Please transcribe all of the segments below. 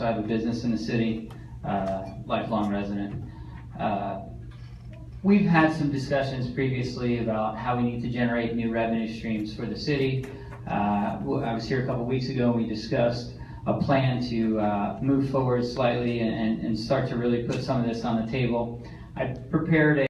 I have a business in the city, lifelong resident. We've had some discussions previously about how we need to generate new revenue streams for the city. I was here a couple weeks ago and we discussed a plan to move forward slightly and start to really put some of this on the table. I prepared a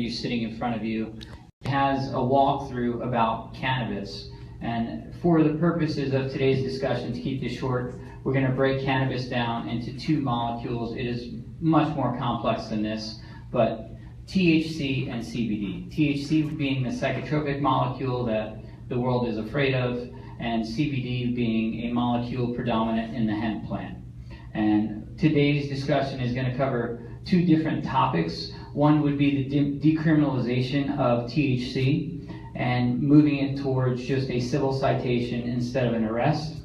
sitting in front of you. It has a walkthrough about cannabis. And for the purposes of today's discussion, to keep this short, we're going to break cannabis down into two molecules. It is much more complex than this, but THC and CBD. THC being the psychotropic molecule that the world is afraid of, and CBD being a molecule predominant in the hemp plant. And today's discussion is going to cover two different topics. One would be the decriminalization of THC and moving it towards just a civil citation instead of an arrest.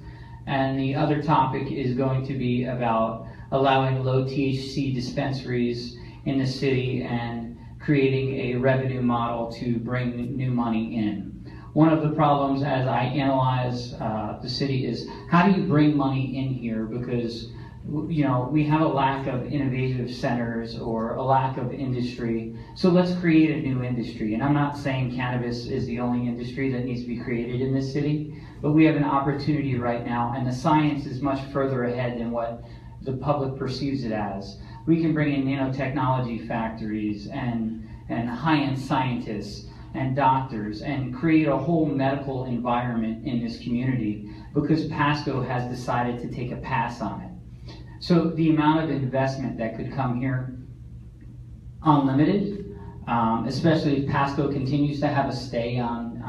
And the other topic is going to be about allowing low THC dispensaries in the city and creating a revenue model to bring new money in. One of the problems as I analyze the city is how do you bring money in here, because we have a lack of innovative centers or a lack of industry. So let's create a new industry. And I'm not saying cannabis is the only industry that needs to be created in this city, but we have an opportunity right now, and the science is much further ahead than what the public perceives it as. We can bring in nanotechnology factories and high-end scientists and doctors and create a whole medical environment in this community because Pasco has decided to take a pass on it. So the amount of investment that could come here, unlimited, especially if Pasco continues to have a stay on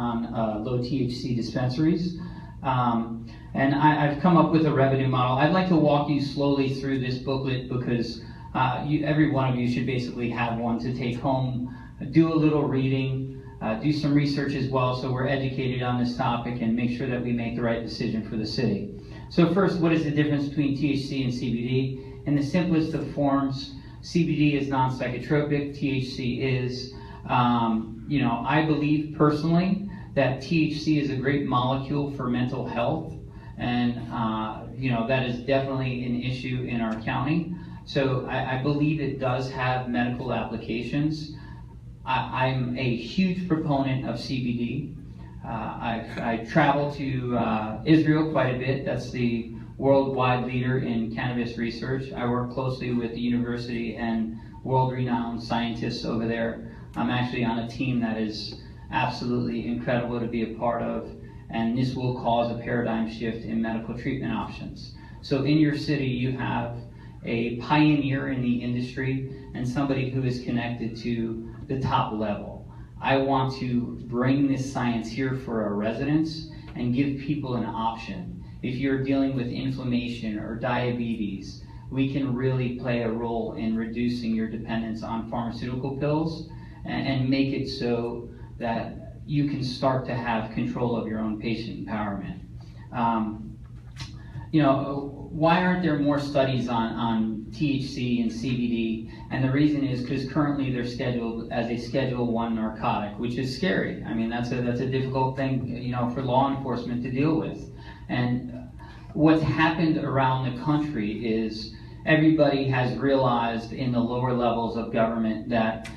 low THC dispensaries. And I've come up with a revenue model. I'd like to walk you slowly through this booklet because every one of you should basically have one to take home, do a little reading, do some research as well so we're educated on this topic and make sure that we make the right decision for the city. So first, what is the difference between THC and CBD? In the simplest of forms, CBD is non-psychotropic, THC is. I believe personally that THC is a great molecule for mental health, and that is definitely an issue in our county. So I believe it does have medical applications. I'm a huge proponent of CBD. I travel to Israel quite a bit. That's the worldwide leader in cannabis research. I work closely with the university and world-renowned scientists over there. I'm actually on a team that is absolutely incredible to be a part of, and this will cause a paradigm shift in medical treatment options. So in your city, you have a pioneer in the industry and somebody who is connected to the top level. I want to bring this science here for our residents and give people an option. If you're dealing with inflammation or diabetes, we can really play a role in reducing your dependence on pharmaceutical pills and make it so that you can start to have control of your own patient empowerment. Why aren't there more studies on THC and CBD? And the reason is because currently they're scheduled as a Schedule I narcotic, which is scary. I mean, that's a difficult thing, for law enforcement to deal with. And what's happened around the country is everybody has realized in the lower levels of government that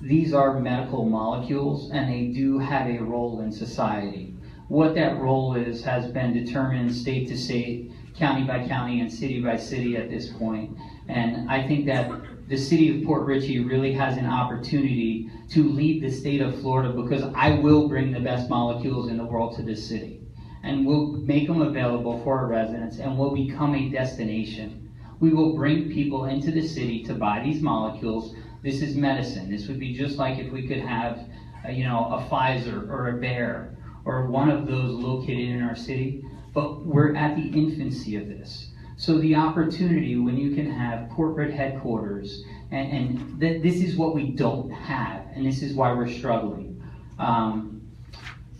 these are medical molecules and they do have a role in society. What that role is has been determined state to state, county by county, and city by city at this point. And I think that the city of Port Richey really has an opportunity to lead the state of Florida, because I will bring the best molecules in the world to this city. And we'll make them available for our residents, and we'll become a destination. We will bring people into the city to buy these molecules. This is medicine. This would be just like if we could have a Pfizer or a Bayer or one of those located in our city, but we're at the infancy of this. So the opportunity when you can have corporate headquarters, and this is what we don't have, and this is why we're struggling.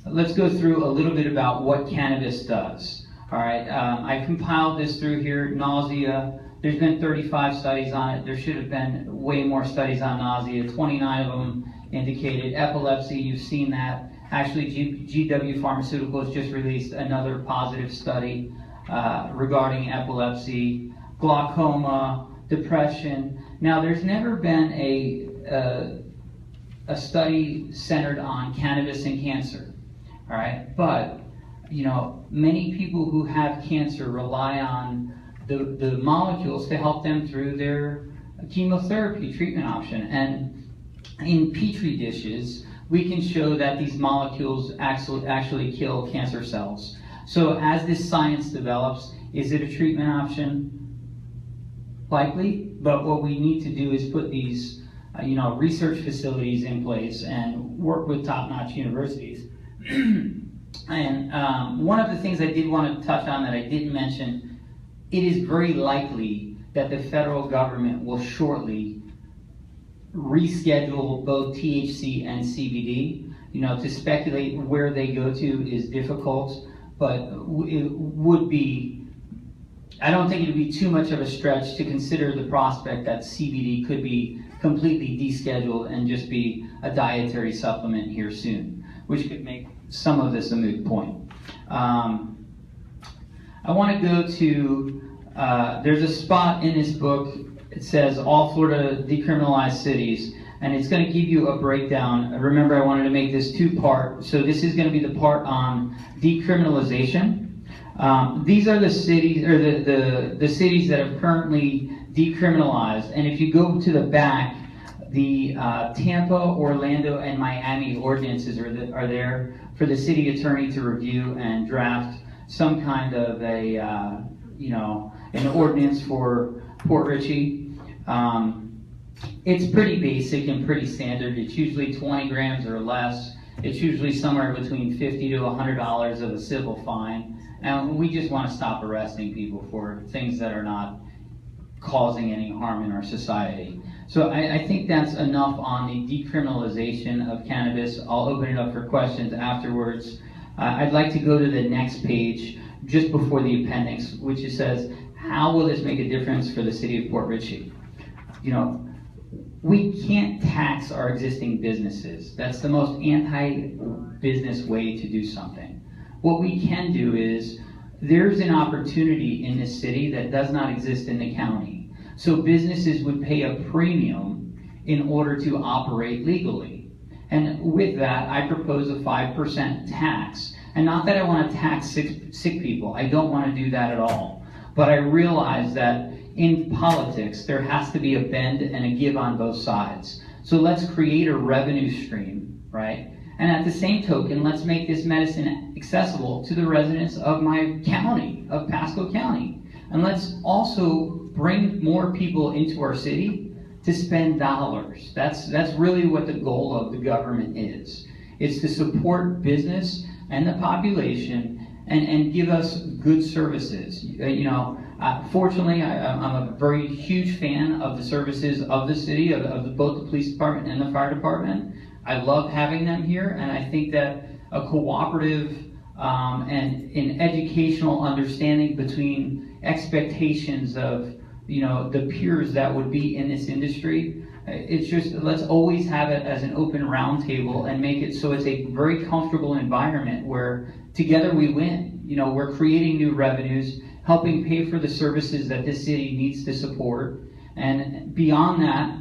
Let's go through a little bit about what cannabis does. All right, I compiled this through here. Nausea, there's been 35 studies on it. There should have been way more studies on nausea. 29 of them indicated. Epilepsy, you've seen that. Actually, GW Pharmaceuticals just released another positive study. regarding epilepsy, glaucoma, depression. Now, there's never been a study centered on cannabis and cancer, all right? But, you know, many people who have cancer rely on the molecules to help them through their chemotherapy treatment option. And in petri dishes, we can show that these molecules actually kill cancer cells. So as this science develops, is it a treatment option? Likely, but what we need to do is put these research facilities in place and work with top-notch universities. And one of the things I did want to touch on that I didn't mention, it is very likely that the federal government will shortly reschedule both THC and CBD. You know, to speculate where they go to is difficult, but it would be, I don't think it would be too much of a stretch to consider the prospect that CBD could be completely descheduled and just be a dietary supplement here soon, which could make some of this a moot point. I want to go to, there's a spot in this book, it says all Florida decriminalized cities, and it's going to give you a breakdown. Remember, I wanted to make this two-part, so this is going to be the part on decriminalization. These are the cities, or the cities that have currently decriminalized, and if you go to the back, the Tampa, Orlando, and Miami ordinances are there for the city attorney to review and draft some kind of a, an ordinance for Port Richey. It's pretty basic and pretty standard. It's usually 20 grams or less. It's usually somewhere between $50 to $100 of a civil fine. And we just want to stop arresting people for things that are not causing any harm in our society. So I think that's enough on the decriminalization of cannabis. I'll open it up for questions afterwards. I'd like to go to the next page just before the appendix, which it says, how will this make a difference for the city of Port Richey? You know, we can't tax our existing businesses. That's the most anti-business way to do something. What we can do is, there's an opportunity in this city that does not exist in the county. So businesses would pay a premium in order to operate legally. And with that, I propose a 5% tax. And not that I want to tax sick people. I don't want to do that at all. But I realize that in politics, there has to be a bend and a give on both sides. So let's create a revenue stream, right? And at the same token, let's make this medicine accessible to the residents of my county, of Pasco County. And let's also bring more people into our city to spend dollars. That's really what the goal of the government is. It's to support business and the population and give us good services. Fortunately, I'm a very huge fan of the services of the city, of both the police department and the fire department. I love having them here, and I think that a cooperative and an educational understanding between expectations of the peers that would be in this industry, it's just, let's always have it as an open roundtable and make it so it's a very comfortable environment where together we win. We're creating new revenues, helping pay for the services that this city needs to support, and beyond that,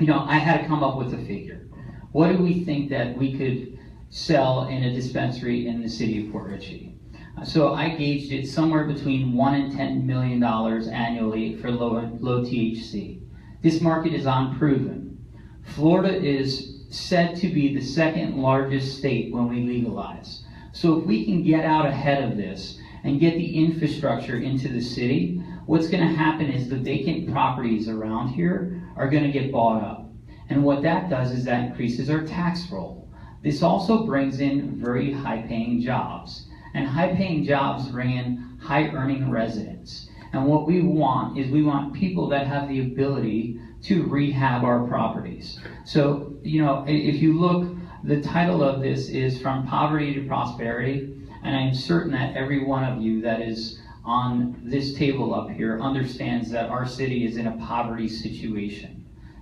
I had to come up with a figure. What do we think that we could sell in a dispensary in the city of Port Richey? So I gauged it somewhere between $1 and $10 million annually for low THC. This market is unproven. Florida is said to be the second largest state when we legalize. So if we can get out ahead of this and get the infrastructure into the city, what's going to happen is the vacant properties around here are going to get bought up. And what that does is that increases our tax roll. This also brings in very high-paying jobs. And high-paying jobs bring in high-earning residents. And what we want is we want people that have the ability to rehab our properties. So, if you look, the title of this is From Poverty to Prosperity. And I'm certain that every one of you that is on this table up here understands that our city is in a poverty situation.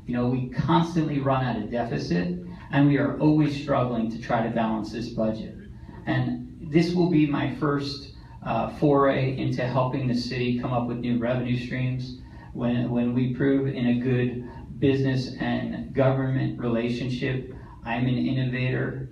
We constantly run at a deficit, and we are always struggling to try to balance this budget. And this will be my first foray into helping the city come up with new revenue streams. When we prove in a good business and government relationship, I'm an innovator.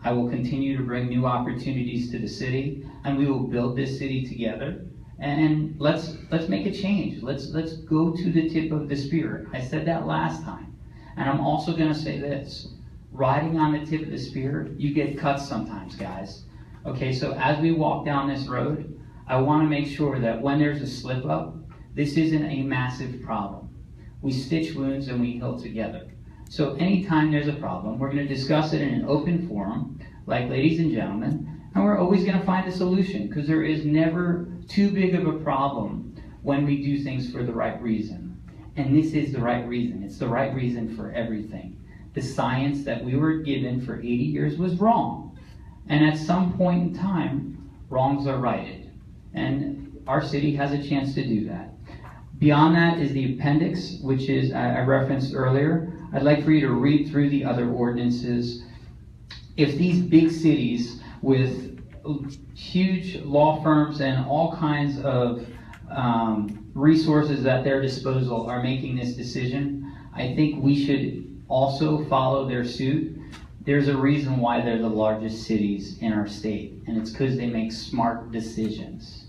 I will continue to bring new opportunities to the city, and we will build this city together. And let's make a change. Let's go to the tip of the spear. I said that last time, and I'm also going to say this: riding on the tip of the spear, you get cuts sometimes, guys. Okay, so as we walk down this road, I want to make sure that when there's a slip up, this isn't a massive problem. We stitch wounds and we heal together. So anytime there's a problem, we're going to discuss it in an open forum, like ladies and gentlemen, and we're always going to find a solution, because there is never too big of a problem when we do things for the right reason. And this is the right reason. It's the right reason for everything. The science that we were given for 80 years was wrong. And at some point in time, wrongs are righted. And our city has a chance to do that. Beyond that is the appendix, which is, I referenced earlier. I'd like for you to read through the other ordinances. If these big cities with huge law firms and all kinds of resources at their disposal are making this decision, I think we should also follow their suit. There's a reason why they're the largest cities in our state, and it's because they make smart decisions.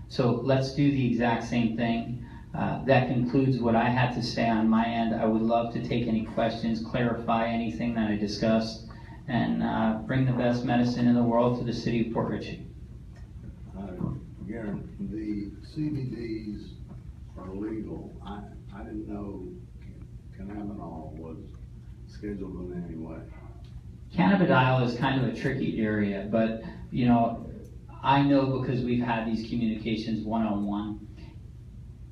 So let's do the exact same thing. That concludes what I had to say on my end. I would love to take any questions, clarify anything that I discussed, and bring the best medicine in the world to the city of Port Richey. Garyn, the CBDs are legal. I didn't know cannabinol was scheduled in any way. Cannabidiol is kind of a tricky area, but you know, I know because we've had these communications one-on-one.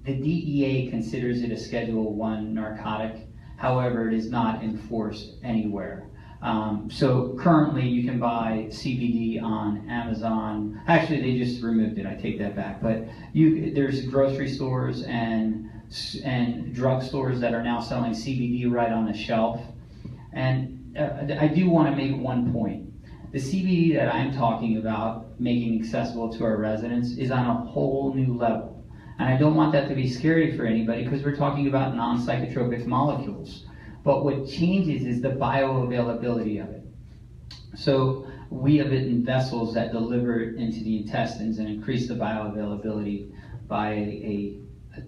The DEA considers it a Schedule I narcotic. However, it is not enforced anywhere. So currently you can buy CBD on Amazon. Actually, they just removed it. I take that back. But there's grocery stores and drug stores that are now selling CBD right on the shelf. And I do want to make one point. The CBD that I'm talking about making accessible to our residents is on a whole new level. And I don't want that to be scary for anybody, because we're talking about non-psychotropic molecules. But what changes is the bioavailability of it. So we have it in vessels that deliver it into the intestines and increase the bioavailability by a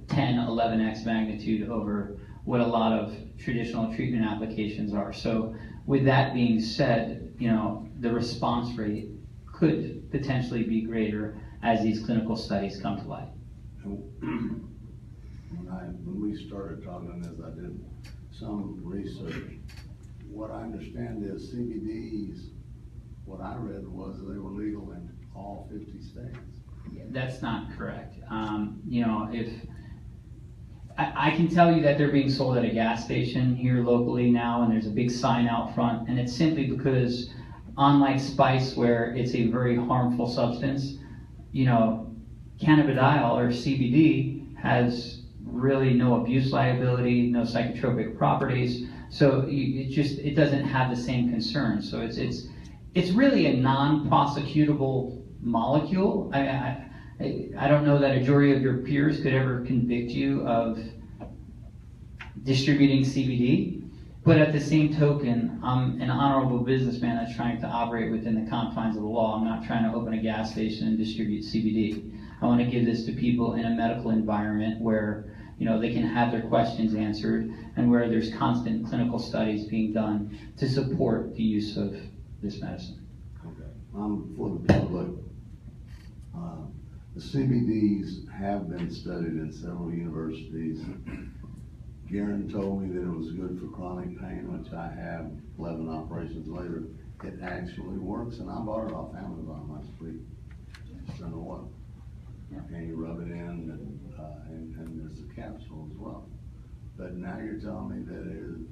10, 11x magnitude over what a lot of traditional treatment applications are. So with that being said, you know, the response rate could potentially be greater as these clinical studies come to light. When we started talking this, I did some research. What I understand is CBDs, what I read was they were legal in all 50 states. Yeah, that's not correct. You know, if I can tell you that they're being sold at a gas station here locally now, and there's a big sign out front, and it's simply because, unlike spice, where it's a very harmful substance, you know, cannabidiol or CBD has really no abuse liability, no psychotropic properties, so it doesn't have the same concerns. So it's really a non-prosecutable molecule. I don't know that a jury of your peers could ever convict you of distributing CBD, but at the same token, I'm an honorable businessman that's trying to operate within the confines of the law. I'm not trying to open a gas station and distribute CBD. I want to give this to people in a medical environment where, you know, they can have their questions answered, and where there's constant clinical studies being done to support the use of this medicine. Okay. For the public, the CBDs have been studied in several universities. Garyn told me that it was good for chronic pain, which I have 11 operations later. It actually works, and I bought it off Amazon last week. It's an oil. And you rub it in, and there's a capsule as well. But now you're telling me that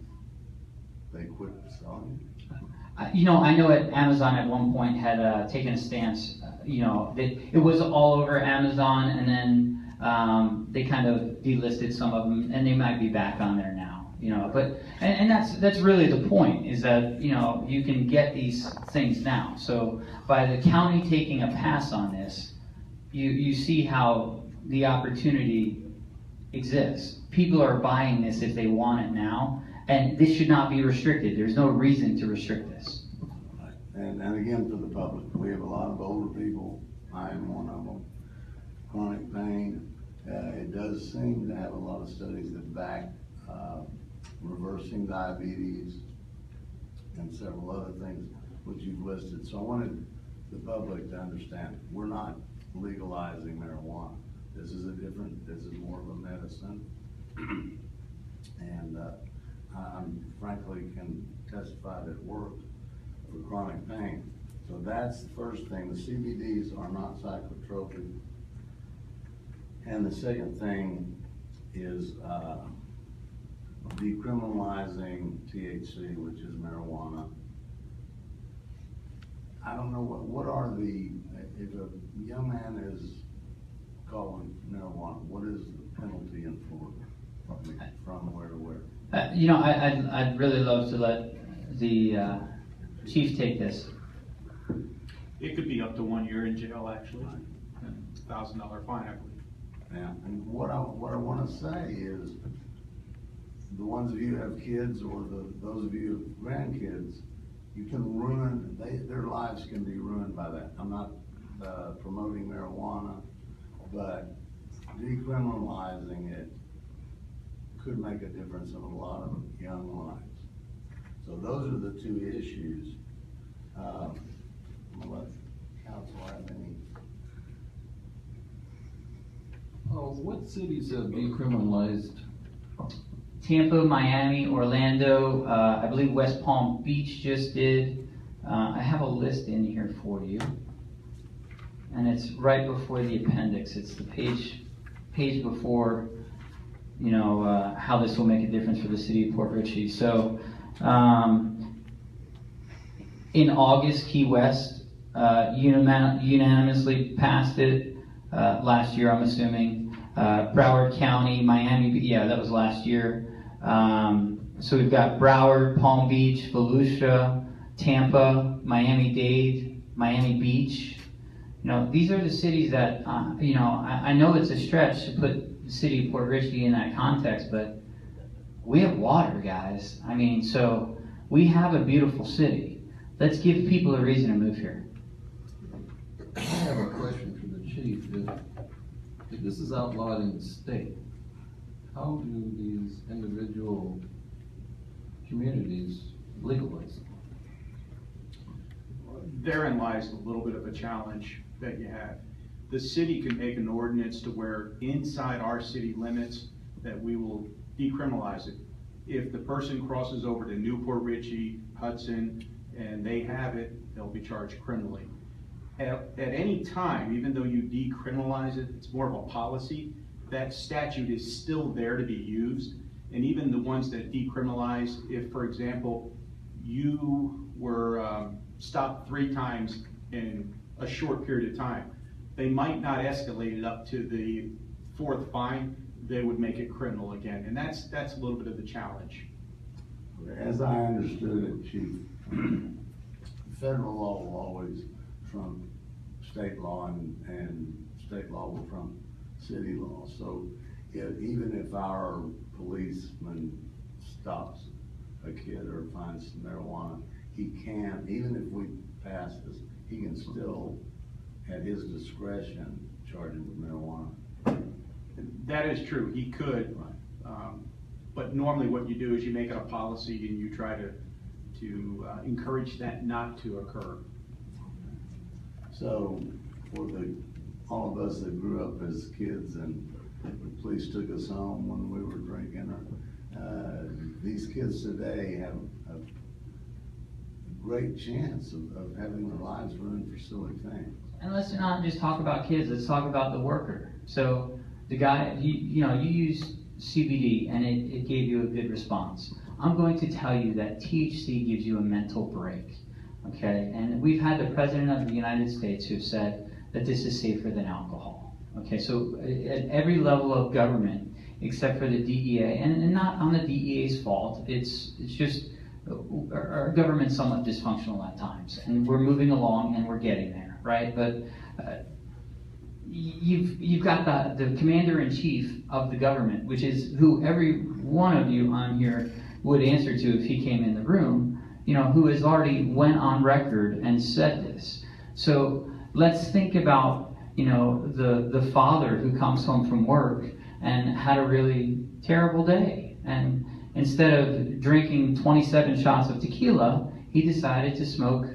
they quit selling it? You know, I know at Amazon at one point had taken a stance, you know, that it was all over Amazon, and then they kind of delisted some of them, and they might be back on there now, you know. But and that's really the point, is that, you know, you can get these things now. So by the county taking a pass on this, you see how the opportunity exists. People are buying this if they want it now, and this should not be restricted. There's no reason to restrict this. And again, for the public, we have a lot of older people. I am one of them. Chronic pain. It does seem to have a lot of studies that back reversing diabetes and several other things which you've listed. So I wanted the public to understand, we're not legalizing marijuana. This is more of a medicine. And I frankly can testify that it works for chronic pain. So that's the first thing. The CBDs are not psychotropic. And the second thing is decriminalizing THC, which is marijuana. I don't know what are the, if a young man is calling marijuana, what is the penalty in Florida? From where to where? You know, I'd really love to let the chief take this. It could be up to 1 year in jail, actually. $1,000 fine, I believe. Yeah, and what I want to say is, the ones of you who have kids, or those of you who have grandkids, you can ruin, their lives can be ruined by that. I'm not promoting marijuana, but decriminalizing it could make a difference in a lot of young lives. So those are the two issues. I'm gonna let council have any. What cities have decriminalized? Tampa, Miami, Orlando, I believe West Palm Beach just did. I have a list in here for you. And it's right before the appendix. It's the page before, you know, how this will make a difference for the city of Port Richey. So, in August, Key West unanimously passed it. Last year, I'm assuming. Broward County, Miami, yeah, that was last year. So we've got Broward, Palm Beach, Volusia, Tampa, Miami-Dade, Miami Beach. You know, these are the cities that, you know, I know it's a stretch to put the city of Port Richey in that context, but we have water, guys. I mean, so we have a beautiful city. Let's give people a reason to move here. I have a question for the chief. If this is outlawed in the state, how do these individual communities legalize it? Therein lies a little bit of a challenge that you have. The city can make an ordinance to where inside our city limits that we will decriminalize it. If the person crosses over to Newport Richey, Hudson, and they have it, they'll be charged criminally. At any time, even though you decriminalize it, it's more of a policy, that statute is still there to be used. And even the ones that decriminalize, if, for example, you were stopped 3 times in a short period of time, they might not escalate it up to the 4th fine, they would make it criminal again. And that's a little bit of the challenge. As I understood it, Chief, federal law will always trump state law, and state law will trump city law. So even if our policeman stops a kid or finds some marijuana, he can, even if we pass this, he can still, at his discretion, charge him with marijuana. That is true, he could. Right. But normally what you do is you make it a policy and you try to encourage that not to occur. So for all of us that grew up as kids and the police took us home when we were drinking, these kids today have a great chance of having their lives ruined for silly things. And let's not just talk about kids, let's talk about the worker. So the guy, you use CBD and it gave you a good response. I'm going to tell you that THC gives you a mental break, okay? And we've had the President of the United States who said that this is safer than alcohol, okay? So at every level of government, except for the DEA, and not on the DEA's fault, it's just our government's somewhat dysfunctional at times, and we're moving along and we're getting there, right? But you've got the commander-in-chief of the government, which is who every one of you on here would answer to if he came in the room, who has already went on record and said this. So let's think about, the father who comes home from work and had a really terrible day. And instead of drinking 27 shots of tequila, he decided to smoke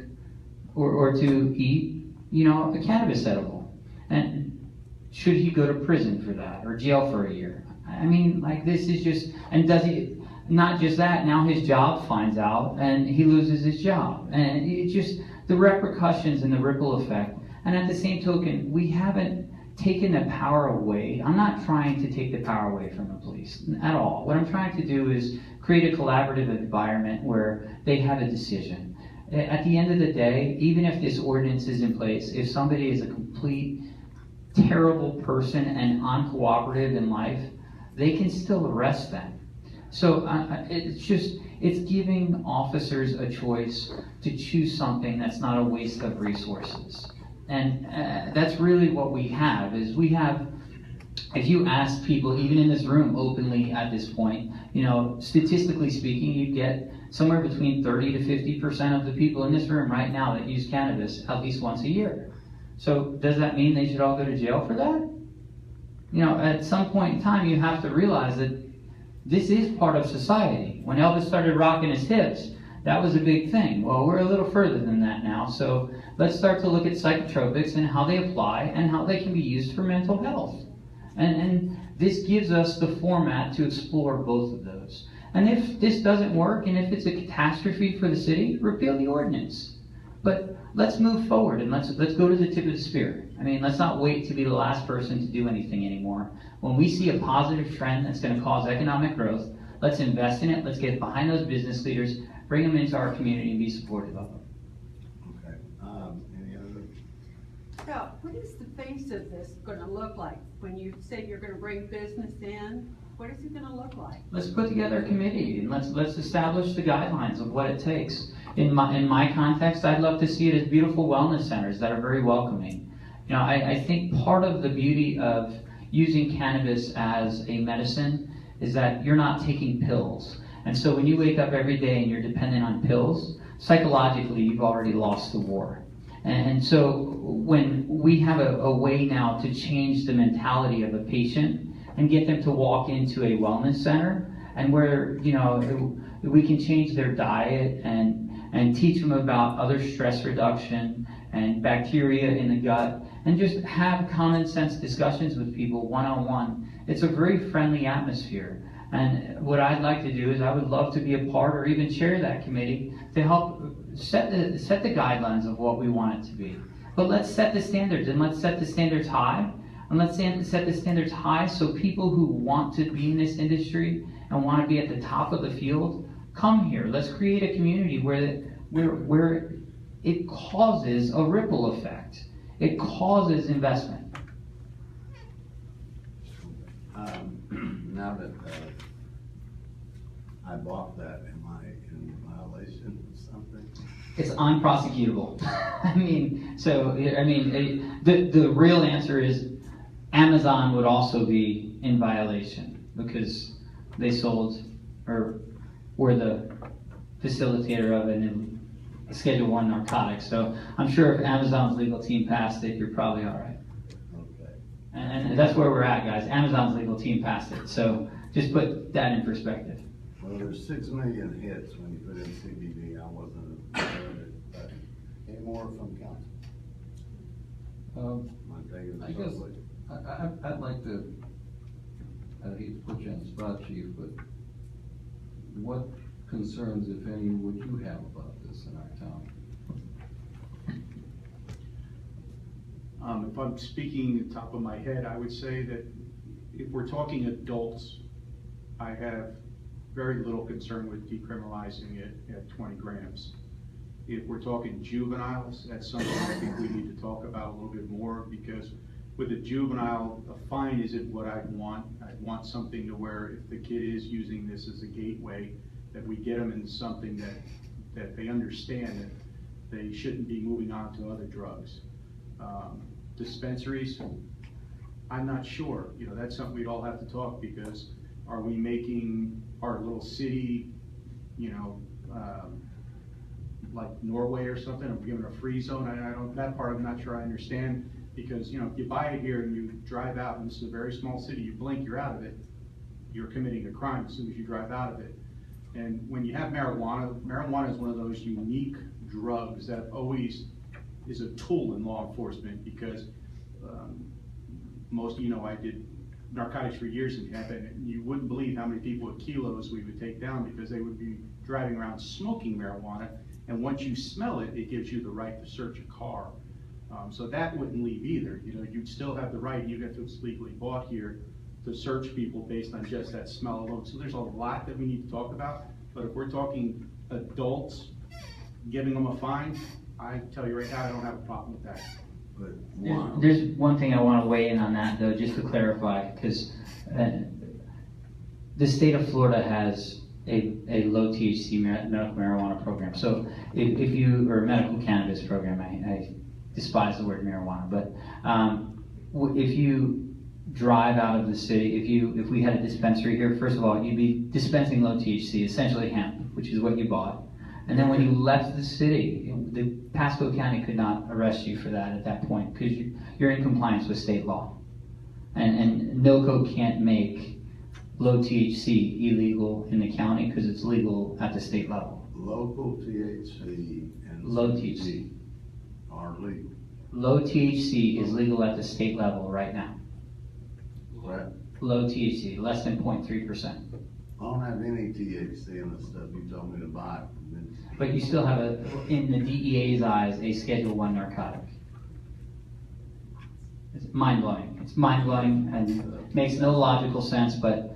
or to eat, a cannabis edible. And should he go to prison for that or jail for a year? I mean, this is just, and does he, not just that, now his job finds out and he loses his job. And it just, the repercussions and the ripple effect. And at the same token, we haven't taken the power away. I'm not trying to take the power away from the police at all. What I'm trying to do is create a collaborative environment where they have a decision. At the end of the day, even if this ordinance is in place, if somebody is a complete terrible person and uncooperative in life, they can still arrest them. So it's giving officers a choice to choose something that's not a waste of resources. And that's really what we have, is we have, if you ask people, even in this room openly at this point, statistically speaking, you get somewhere between 30 to 50% of the people in this room right now that use cannabis at least once a year. So does that mean they should all go to jail for that? At some point in time, you have to realize that this is part of society. When Elvis started rocking his hips, that was a big thing. Well, we're a little further than that now, so let's start to look at psychotropics and how they apply and how they can be used for mental health. And this gives us the format to explore both of those. And if this doesn't work, and if it's a catastrophe for the city, repeal the ordinance. But let's move forward and let's go to the tip of the spear. I mean, let's not wait to be the last person to do anything anymore. When we see a positive trend that's going to cause economic growth, let's invest in it. Let's get behind those business leaders, bring them into our community, and be supportive of them. Okay. Any other? So, what is the face of this going to look like? When you say you're going to bring business in, what is it going to look like? Let's put together a committee and let's establish the guidelines of what it takes. In my context, I'd love to see it as beautiful wellness centers that are very welcoming. I think part of the beauty of using cannabis as a medicine is that you're not taking pills. And so when you wake up every day and you're dependent on pills, psychologically you've already lost the war. And so when we have a way now to change the mentality of a patient and get them to walk into a wellness center, and where we can change their diet and teach them about other stress reduction and bacteria in the gut, and just have common sense discussions with people one-on-one. It's a very friendly atmosphere. And what I'd like to do is I would love to be a part or even chair that committee to help set the guidelines of what we want it to be. But let's set the standards, and let's set the standards high. And let's set the standards high so people who want to be in this industry and want to be at the top of the field, come here. Let's create a community where it causes a ripple effect. It causes investment. Now that I bought that, am I in violation of something? It's unprosecutable. The real answer is Amazon would also be in violation because they sold or were the facilitator of a Schedule I narcotic. So I'm sure if Amazon's legal team passed it, you're probably all right. Okay. And that's where we're at, guys. Amazon's legal team passed it. So just put that in perspective. Well, there's 6 million hits when you put in CBD. I wasn't aware of it, but any more from council? I guess I'd like to, I hate to put you on the spot, Chief, but what concerns, if any, would you have about this in our town? If I'm speaking at the top of my head, I would say that if we're talking adults, I have very little concern with decriminalizing it at 20 grams. If we're talking juveniles, that's something I think we need to talk about a little bit more, because with a juvenile, a fine isn't what I'd want. I'd want something to where if the kid is using this as a gateway, that we get them into something that they understand that they shouldn't be moving on to other drugs. Dispensaries, I'm not sure, you know, that's something we'd all have to talk, because are we making our little city, you know, like Norway or something, are we giving a free zone? I don't, that part I'm not sure I understand, because, you know, if you buy it here and you drive out, and this is a very small city, you blink, you're out of it, you're committing a crime as soon as you drive out of it. And when you have marijuana, marijuana is one of those unique drugs that always is a tool in law enforcement, because most, you know, I did narcotics for years in Tampa, and you wouldn't believe how many people with kilos we would take down, because they would be driving around smoking marijuana, and once you smell it, it gives you the right to search a car. So that wouldn't leave either. You know, you'd still have the right, even if it's legally bought here, to search people based on just that smell alone. So there's a lot that we need to talk about, but if we're talking adults, giving them a fine, I tell you right now, I don't have a problem with that. But one, There's one thing I want to weigh in on that, though, just to clarify, because the state of Florida has a low THC medical marijuana program. So if you, or medical cannabis program, I despise the word marijuana, but if you drive out of the city, if we had a dispensary here, first of all, you'd be dispensing low THC, essentially hemp, which is what you bought. And then when you left the city, the Pasco County could not arrest you for that at that point, because you're in compliance with state law. And NOCO can't make low THC illegal in the county because it's legal at the state level. local THC and Low CBD THC. are legal, Low THC is legal at the state level right now. correct? Low THC, less than 0.3%. I don't have any THC in the stuff you told me to buy. But you still have in the DEA's eyes, a Schedule I narcotic. It's mind-blowing. It's mind-blowing and makes no logical sense, but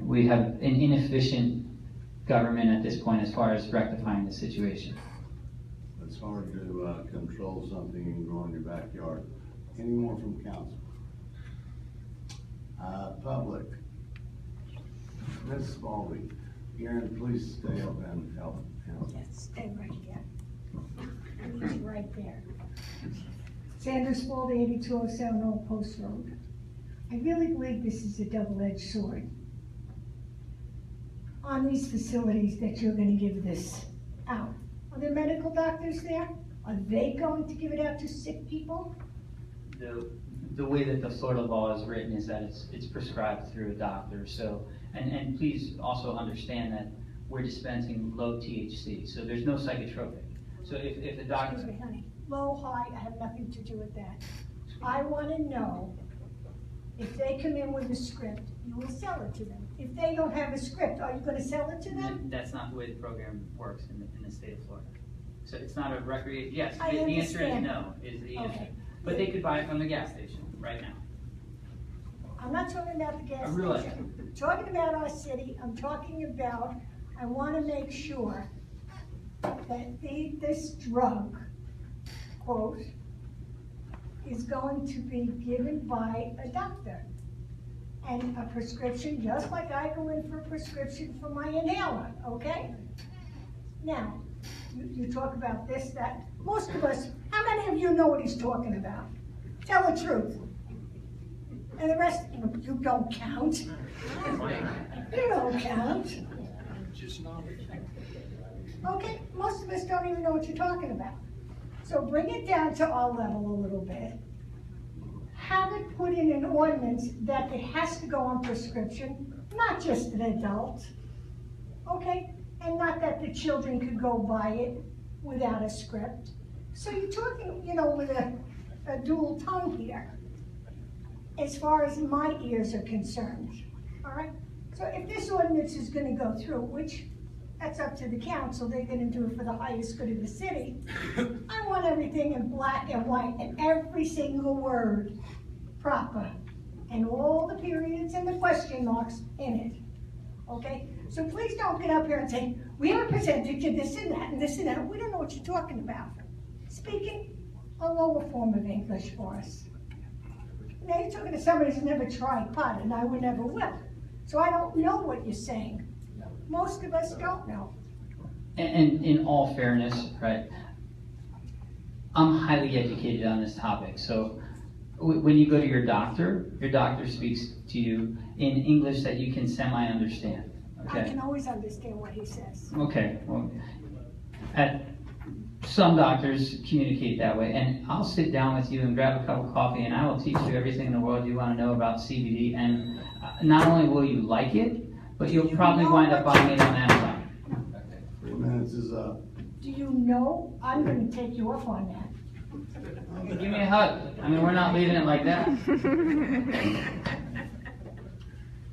we have an inefficient government at this point as far as rectifying the situation. It's hard to control something you can grow in your backyard. Any more from council? Public. Ms. Spalding, Garyn, please stay up and help. Yes, stay right there. He's right there. Sanders Spalding, 8207 Old Post Road. I really believe this is a double-edged sword on these facilities that you're going to give this out. Are there medical doctors there? Are they going to give it out to sick people? The way that the Florida law is written is that it's prescribed through a doctor. So, and please also understand that we're dispensing low THC, so there's no psychotropic. So if the doctor... Excuse me, honey. Low, high, I have nothing to do with that. I want to know if they come in with a script, you will sell it to them. If they don't have a script, are you going to sell it to them? That's not the way the program works in the state of Florida. So it's not a recreation. Yes, I the answer is understand. no, is the answer. Okay. But they could buy it from the gas station right now. I'm not talking about the gas I realize station. I'm talking about our city. I'm talking about, I want to make sure that this drug, quote, is going to be given by a doctor. And a prescription, just like I go in for a prescription for my inhaler, okay? Now, you talk about this, that. Most of us, how many of you know what he's talking about? Tell the truth. And the rest, you don't count. You don't count. Okay, most of us don't even know what you're talking about. So bring it down to our level a little bit. Have it put in an ordinance that it has to go on prescription, not just an adult. Okay? And not that the children could go buy it without a script. So you're talking, you know, with a dual tongue here, as far as my ears are concerned, all right? So if this ordinance is gonna go through, which that's up to the council, they're gonna do it for the highest good of the city, I want everything in black and white and every single word proper, and all the periods and the question marks in it, okay? So please don't get up here and say, we represented you this and that and this and that. We don't know what you're talking about. Speaking a lower form of English for us. Now you're talking to somebody who's never tried pot, and I would never will. So I don't know what you're saying. Most of us don't know. And in all fairness, right, I'm highly educated on this topic, so When you go to your doctor speaks to you in English that you can semi-understand. I Okay. can always understand what he says. Okay. Well, some doctors communicate that way, and I'll sit down with you and grab a cup of coffee, and I will teach you everything in the world you want to know about CBD. And not only will you like it, but you'll probably wind up buying it on Amazon. 3 minutes is up. Do you know, I'm gonna take you up on that. Give me a hug. I mean, we're not leaving it like that.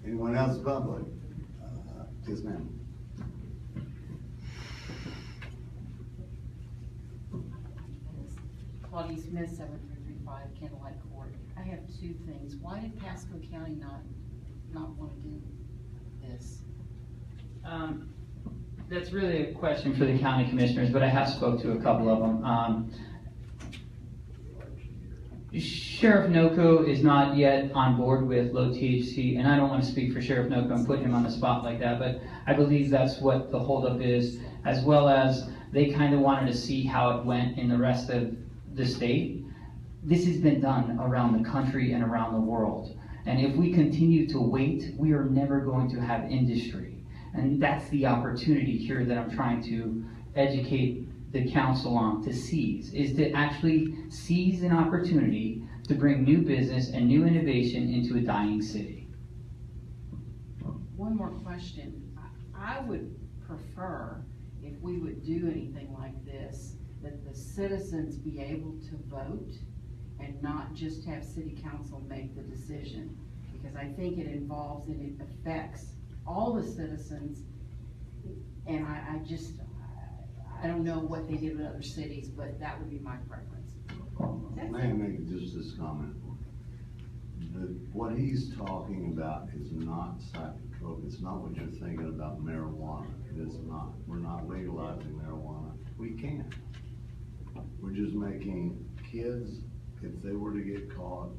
Anyone else public? Yes, ma'am. Claudia Smith, 7335 Candlelight Court. I have two things. Why did Pasco County not want to do this? That's really a question for the county commissioners, but I have spoke to a couple of them. Sheriff Noko is not yet on board with low THC, and I don't want to speak for Sheriff Noko and put him on the spot like that, but I believe that's what the holdup is, as well as they kind of wanted to see how it went in the rest of the state. This has been done around the country and around the world, and if we continue to wait, we are never going to have industry. And that's the opportunity here that I'm trying to educate the council on to seize, is to actually seize an opportunity to bring new business and new innovation into a dying city. One more question. I would prefer, if we would do anything like this, that the citizens be able to vote and not just have city council make the decision. Because I think it involves and it affects all the citizens, and I don't know what they did with other cities, but that would be my preference. May I make just this comment? What he's talking about is not psychotropic. It's not what you're thinking about marijuana. It is not. We're not legalizing marijuana. We can't. We're just making kids, if they were to get caught,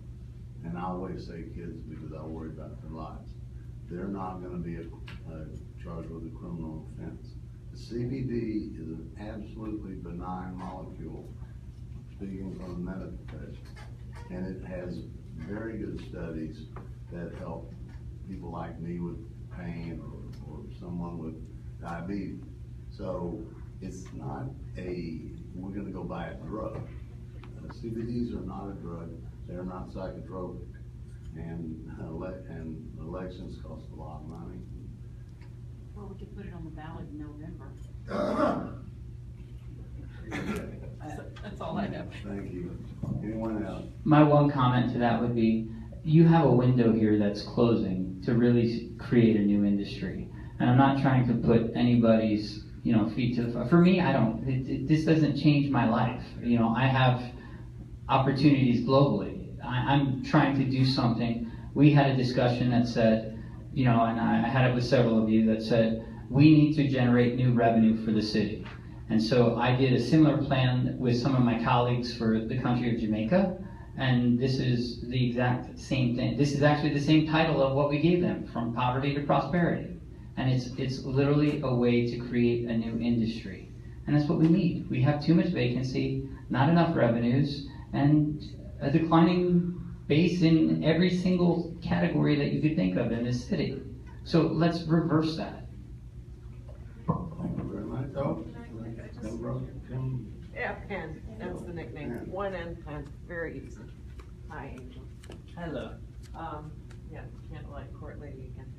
and I always say kids because I worry about their lives, they're not gonna be charged with a criminal offense. The CBD is an absolutely benign molecule, speaking from the medical profession, and it has very good studies that help people like me with pain or someone with diabetes. So it's not we're gonna go buy a drug. CBDs are not a drug, they're not psychotropic, and elections cost a lot of money. Well, we could put it on the ballot in November. That's all I know. Thank you. Anyone else? My one comment to that would be, you have a window here that's closing to really create a new industry. And I'm not trying to put anybody's, feet to the fire. For me, this doesn't change my life. I have opportunities globally. I'm trying to do something. We had a discussion that said, and I had it with several of you that said, we need to generate new revenue for the city. And so I did a similar plan with some of my colleagues for the country of Jamaica, and this is the exact same thing. This is actually the same title of what we gave them, From Poverty to Prosperity. And it's literally a way to create a new industry. And that's what we need. We have too much vacancy, not enough revenues, and a declining base in every single category that you could think of in this city. So let's reverse that. Thank you very much. Oh, Kim. Yeah, Penn, that's the nickname. Yeah. One N Penn, very easy. Hi, Angel. Hello. Yeah, Candlelight Court lady again.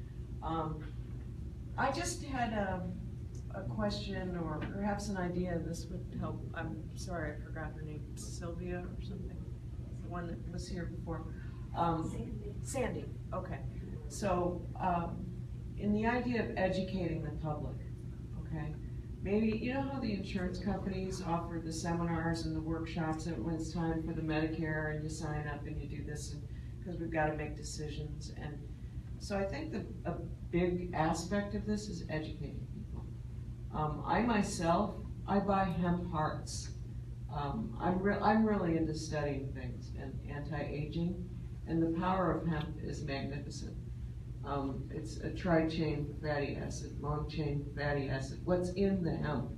I just had a question or perhaps an idea. This would help. I'm sorry, I forgot her name. Sylvia or something. The one that was here before. Sandy. Okay. So, in the idea of educating the public, okay, maybe, you know how the insurance companies offer the seminars and the workshops when it's time for the Medicare and you sign up and you do this because we've got to make decisions. And so I think a big aspect of this is educating people. I myself, I buy hemp hearts. I'm really into studying things and anti-aging, and the power of hemp is magnificent. It's a tri-chain fatty acid, long-chain fatty acid. What's in the hemp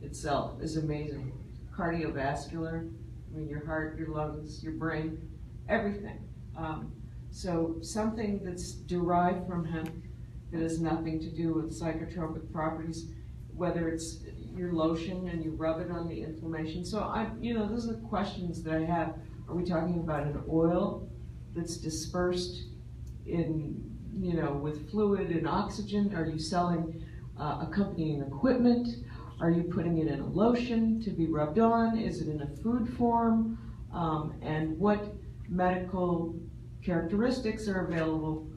itself is amazing. Cardiovascular, I mean your heart, your lungs, your brain, everything. So something that's derived from hemp that has nothing to do with psychotropic properties, whether it's your lotion and you rub it on the inflammation. So those are the questions that I have. Are we talking about an oil that's dispersed in, with fluid and oxygen? Are you selling accompanying equipment? Are you putting it in a lotion to be rubbed on? Is it in a food form? And what medical characteristics are available?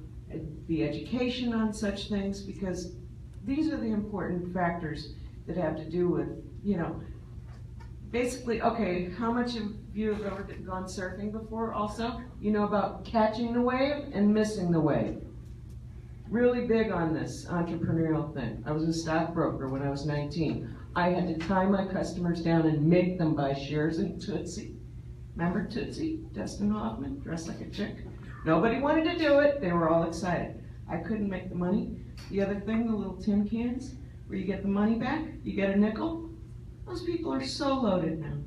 The education on such things, because these are the important factors that have to do with, basically, okay, how much of you have ever gone surfing before also? You know about catching the wave and missing the wave. Really big on this entrepreneurial thing. I was a stockbroker when I was 19. I had to tie my customers down and make them buy shares in Tootsie. Remember Tootsie? Dustin Hoffman, dressed like a chick. Nobody wanted to do it. They were all excited. I couldn't make the money. The other thing, the little tin cans, where you get the money back, you get a nickel. Those people are so loaded now,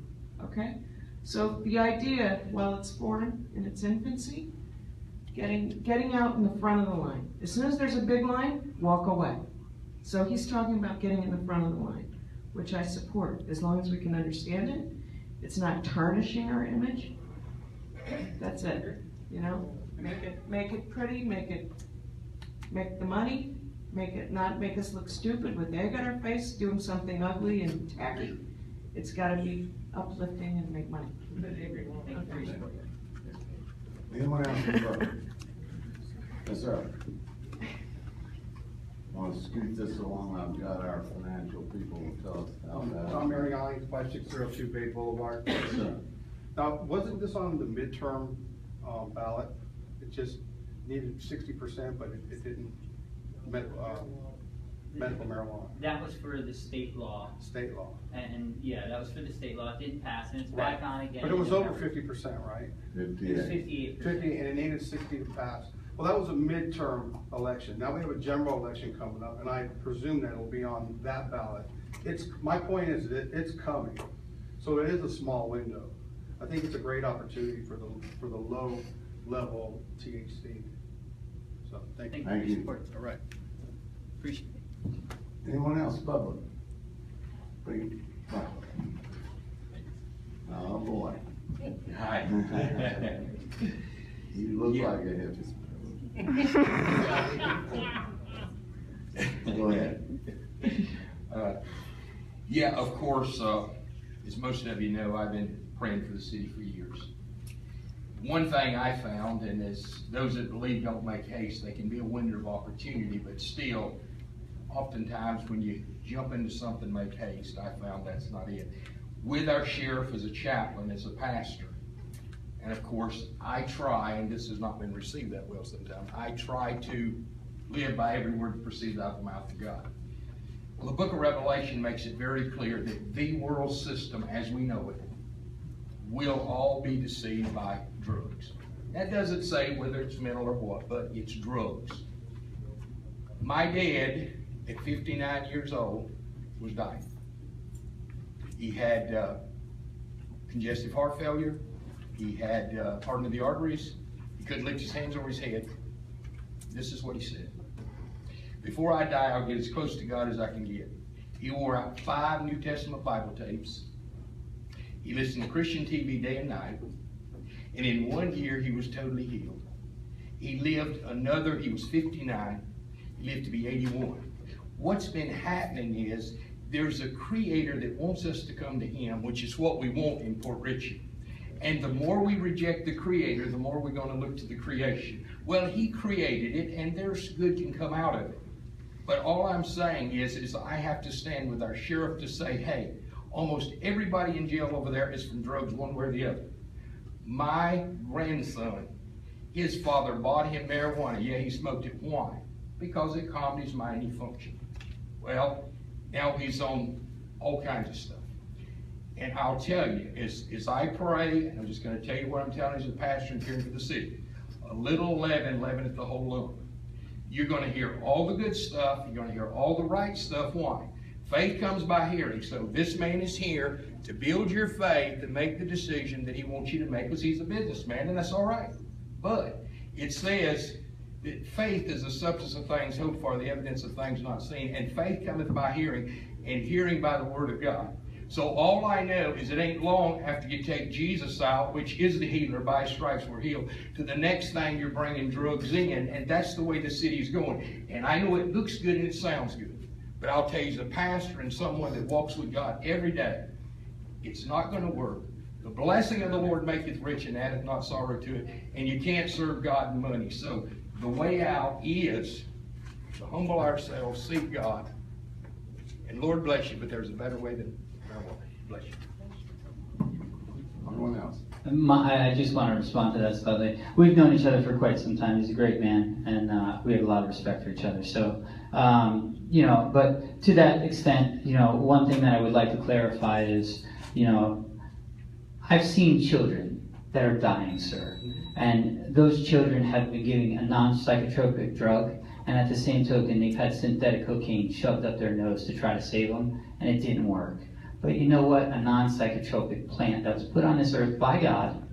okay? So the idea, while it's foreign in its infancy, getting out in the front of the line. As soon as there's a big line, walk away. So he's talking about getting in the front of the line, which I support, as long as we can understand it. It's not tarnishing our image. That's it, Make it pretty, make the money, not make us look stupid with egg on our face, doing something ugly and tacky. It's gotta be uplifting and make money. Anyone else? Yes, sir. I want to scoot this along. I've got our financial people to tell us how that. Tom Mariani, 5602 Bay Boulevard. Yes, sir. Now, wasn't this on the midterm ballot? It just needed 60%, but it didn't, medical marijuana, That was for the state law. state law. And yeah, that was for the state law. It didn't pass, and it's back on again. But it was over 50%, right? It was 58. 58%. 50, and it needed 60 to pass. Well, that was a midterm election. Now we have a general election coming up, and I presume that it'll be on that ballot. My point is that it's coming, so it is a small window. I think it's a great opportunity for the low level THC. So thank you. Thank you. All right. Appreciate it. Anyone else, public? Please. Oh, boy. Hi. You look like a hippie. Go ahead. Yeah, of course, as most of you know, I've been praying for the city for years. One thing I found, and as those that believe don't make haste, they can be a window of opportunity, but still, oftentimes when you jump into something, make haste, I found that's not it. With our sheriff as a chaplain, as a pastor, and of course, I try, and this has not been received that well sometimes, I try to live by every word that proceeds out of the mouth of God. Well, the book of Revelation makes it very clear that the world system as we know it will all be deceived by drugs. That doesn't say whether it's mental or what, but it's drugs. My dad, at 59 years old, was dying. He had congestive heart failure. He had hardening of the arteries. He couldn't lift his hands over his head. This is what he said. Before I die, I'll get as close to God as I can get. He wore out 5 New Testament Bible tapes. He listened to Christian TV day and night. And in 1 year, he was totally healed. He lived another, he was 59. He lived to be 81. What's been happening is there's a creator that wants us to come to him, which is what we want in Port Richey. And the more we reject the creator, the more we're going to look to the creation. Well, he created it, and there's good can come out of it. But all I'm saying is I have to stand with our sheriff to say, hey, almost everybody in jail over there is from drugs one way or the other. My grandson, his father bought him marijuana. Yeah, he smoked it. Why? Because it calmed his mind and he functioned. Well, now he's on all kinds of stuff. And I'll tell you, as I pray, and I'm just going to tell you what I'm telling you as a pastor and caring for the city, a little leaven leaveneth the whole lump. You're going to hear all the good stuff. You're going to hear all the right stuff. Why? Faith comes by hearing. So this man is here to build your faith and make the decision that he wants you to make, because he's a businessman, and that's all right. But it says that faith is the substance of things hoped for, the evidence of things not seen. And faith cometh by hearing, and hearing by the word of God. So all I know is it ain't long after you take Jesus out, which is the healer, by his stripes we're healed, to the next thing you're bringing drugs in. And that's the way the city's going. And I know it looks good and it sounds good. But I'll tell you, as a pastor and someone that walks with God every day, it's not going to work. The blessing of the Lord maketh rich and addeth not sorrow to it. And you can't serve God and money. So the way out is to humble ourselves, seek God. And Lord bless you, but there's a better way than marijuana. Bless you. Anyone else? I just want to respond to that slightly. We've known each other for quite some time. He's a great man, and we have a lot of respect for each other. So, but to that extent, one thing that I would like to clarify is, I've seen children that are dying, sir, and those children have been getting a non-psychotropic drug, and at the same token, they've had synthetic cocaine shoved up their nose to try to save them, and it didn't work. But you know what? A non-psychotropic plant that was put on this earth by God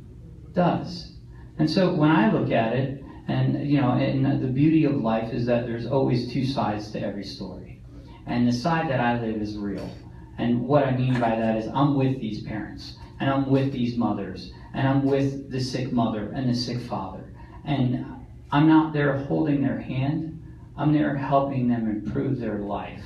does. And so when I look at it, and and the beauty of life is that there's always two sides to every story. And the side that I live is real. And what I mean by that is I'm with these parents, and I'm with these mothers, and I'm with the sick mother and the sick father. And I'm not there holding their hand. I'm there helping them improve their life.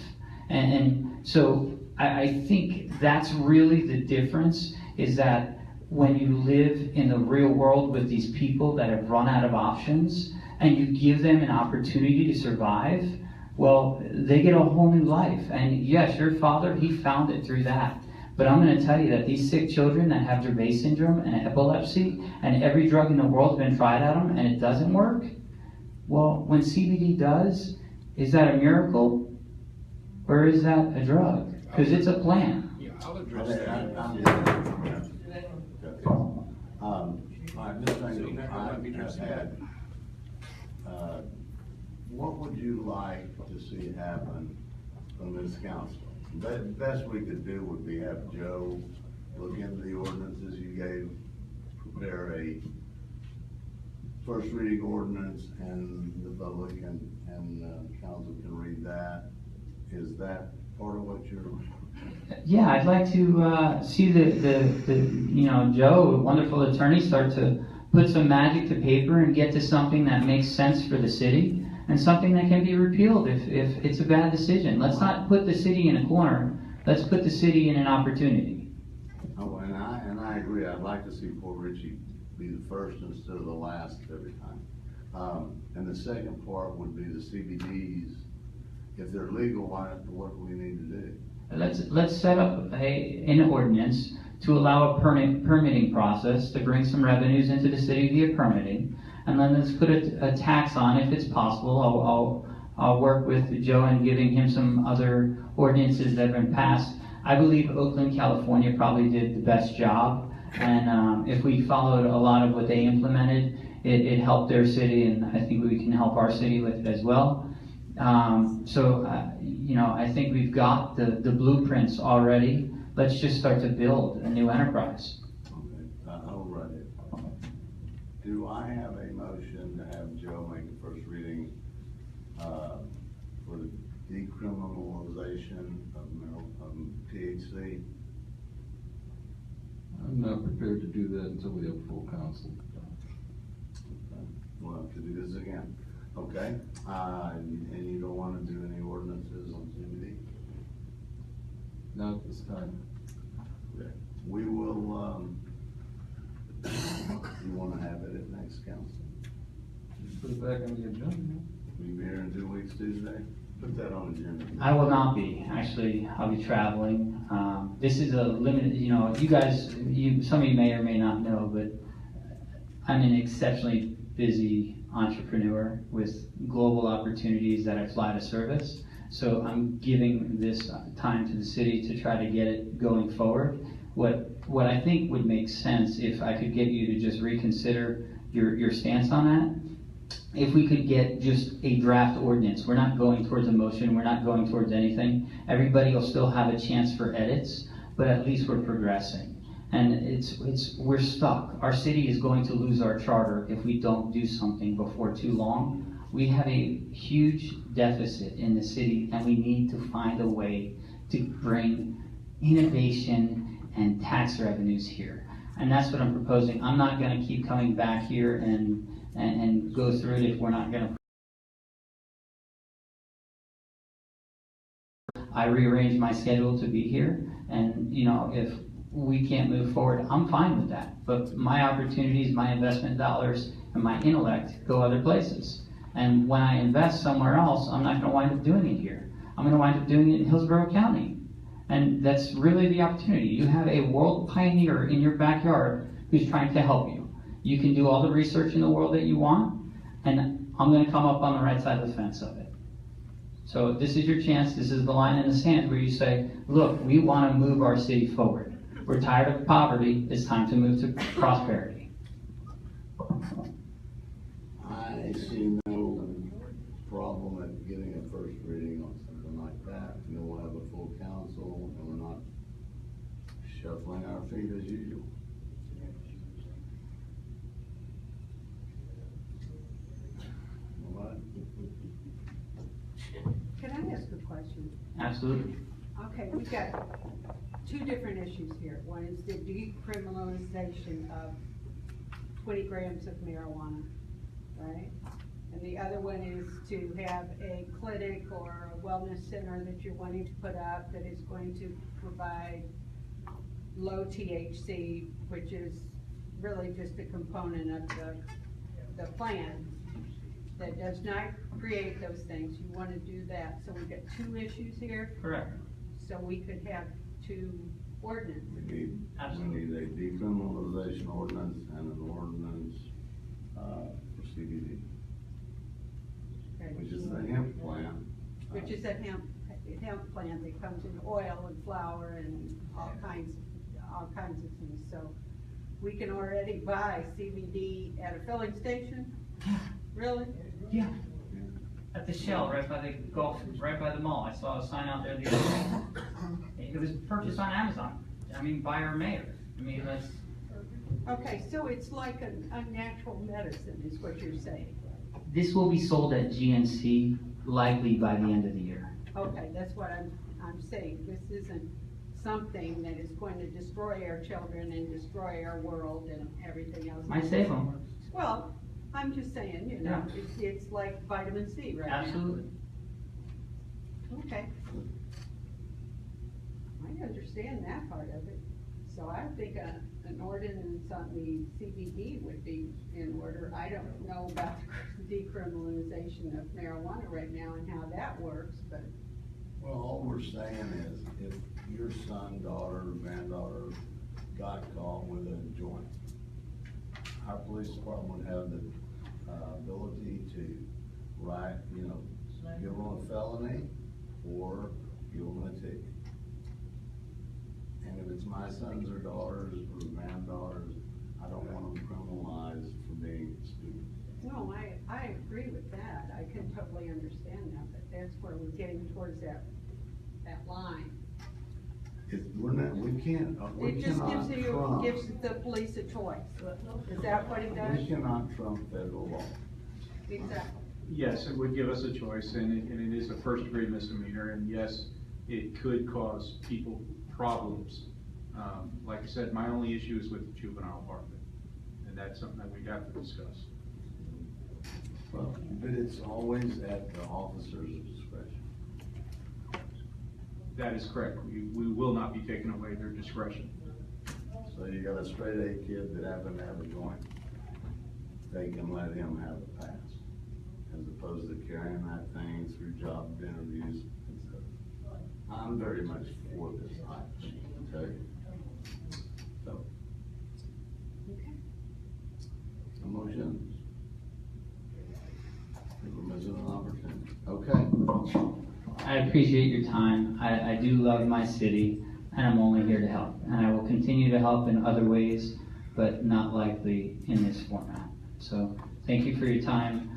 And so I think that's really the difference, is that when you live in the real world with these people that have run out of options, and you give them an opportunity to survive, well, they get a whole new life. And yes, your father, he found it through that. But I'm going to tell you that these sick children that have Dravet syndrome and epilepsy, and every drug in the world has been tried at them, and it doesn't work, well, when CBD does, is that a miracle? Or is that a drug? Because it's a plant. Yeah, I'll address that. This thing I have had, what would you like to see happen from this council? The best we could do would be have Joe look into the ordinances you gave, prepare a first reading ordinance, and the public and council can read that. Is that part of what you're? Yeah, I'd like to see the Joe, a wonderful attorney, start to put some magic to paper and get to something that makes sense for the city, and something that can be repealed if it's a bad decision. Let's not put the city in a corner. Let's put the city in an opportunity. Oh, and I agree. I'd like to see poor Richey be the first instead of the last every time. And the second part would be the CBDs. If they're legal, what do we need to do? Let's set up an ordinance to allow a permitting process to bring some revenues into the city via permitting, and then let's put a tax on if it's possible. I'll work with Joe in giving him some other ordinances that have been passed. I believe Oakland, California probably did the best job, and if we followed a lot of what they implemented, it helped their city, and I think we can help our city with it as well. I think we've got the blueprints already. Let's just start to build a new enterprise. Okay, I'll write it. Do I have a motion to have Joe make the first reading for the decriminalization of THC? I'm not prepared to do that until we have full council. Okay. We'll have to do this again. Okay, and you don't want to do any ordinances on CBD? Not at this time. Okay. We will, you want to have it at next council? Just put it back on the agenda. Will you be here in 2 weeks Tuesday? Put that on the agenda. I will not be. Actually, I'll be traveling. This is a limited, you guys, some of you may or may not know, but I'm an exceptionally busy entrepreneur with global opportunities that I fly to service. So I'm giving this time to the city to try to get it going forward. What I think would make sense, if I could get you to just reconsider your stance on that, if we could get just a draft ordinance. We're not going towards a motion, we're not going towards anything. Everybody will still have a chance for edits, but at least we're progressing. And we're stuck. Our city is going to lose our charter if we don't do something before too long. We have a huge deficit in the city, and we need to find a way to bring innovation and tax revenues here. And that's what I'm proposing. I'm not going to keep coming back here and go through it if we're not going to. I rearranged my schedule to be here, and if we can't move forward, I'm fine with that. But my opportunities, my investment dollars, and my intellect go other places. And when I invest somewhere else, I'm not going to wind up doing it here. I'm going to wind up doing it in Hillsborough County. And that's really the opportunity. You have a world pioneer in your backyard who's trying to help you. You can do all the research in the world that you want, and I'm going to come up on the right side of the fence of it. So this is your chance. This is the line in the sand where you say, look, we want to move our city forward. We're tired of poverty. It's time to move to prosperity. I see no problem at getting a first reading on something like that. We'll have a full council, and we're not shuffling our feet as usual. What? Can I ask a question? Absolutely. Okay, we've got two different issues here. One is the decriminalization of 20 grams of marijuana, right? And the other one is to have a clinic or a wellness center that you're wanting to put up that is going to provide low THC, which is really just a component of the plan that does not create those things. You want to do that. So we've got two issues here. Correct. So we could have two ordinances. We need a decriminalization ordinance and an ordinance for CBD, Okay. which is the hemp plant. Which is a hemp plant that comes in oil and flour and all kinds of things. So we can already buy CBD at a filling station? Really? Yeah. At the Shell, right by the mall. I saw a sign out there the other day. It was purchased on Amazon. I mean, buyer mayor. I mean, that's. Okay, so it's like a natural medicine is what you're saying. This will be sold at GNC likely by the end of the year. Okay, that's what I'm saying. This isn't something that is going to destroy our children and destroy our world and everything else. Might save them. Well, I'm just saying, it's like vitamin C right now. Absolutely. Okay. I understand that part of it. So I think an ordinance on the CBD would be in order. I don't know about the decriminalization of marijuana right now and how that works, but. Well, all we're saying is if your son, daughter, granddaughter got caught with a joint, our police department would have the ability to write, give them a felony or give them a ticket. And if it's my sons or daughters or granddaughters, I don't want them criminalized for being students. No, I agree with that. I can totally understand that, but that's where we're getting towards that line. We It just gives the police a choice. Is that what it does? We cannot trump federal law. Exactly. Yes, it would give us a choice, and it is a first-degree misdemeanor, and yes, it could cause people problems. Like I said, my only issue is with the juvenile part of it, and that's something that we'd have to discuss. Well, but it's always at the officer's discretion. That is correct. We will not be taking away their discretion. So you got a straight A kid that happened to have a joint, they can let him have a pass, as opposed to carrying that thing through job interviews and stuff. I'm very much for this, I can tell you. So. Okay. A motion. We're missing an opportunity. Okay. I appreciate your time. I do love my city, and I'm only here to help. And I will continue to help in other ways, but not likely in this format. So thank you for your time.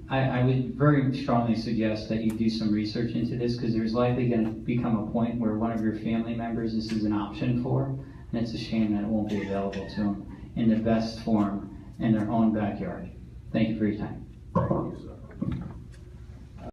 I would very strongly suggest that you do some research into this, because there's likely going to become a point where one of your family members this is an option for, and it's a shame that it won't be available to them in the best form in their own backyard. Thank you for your time. Thank you, sir.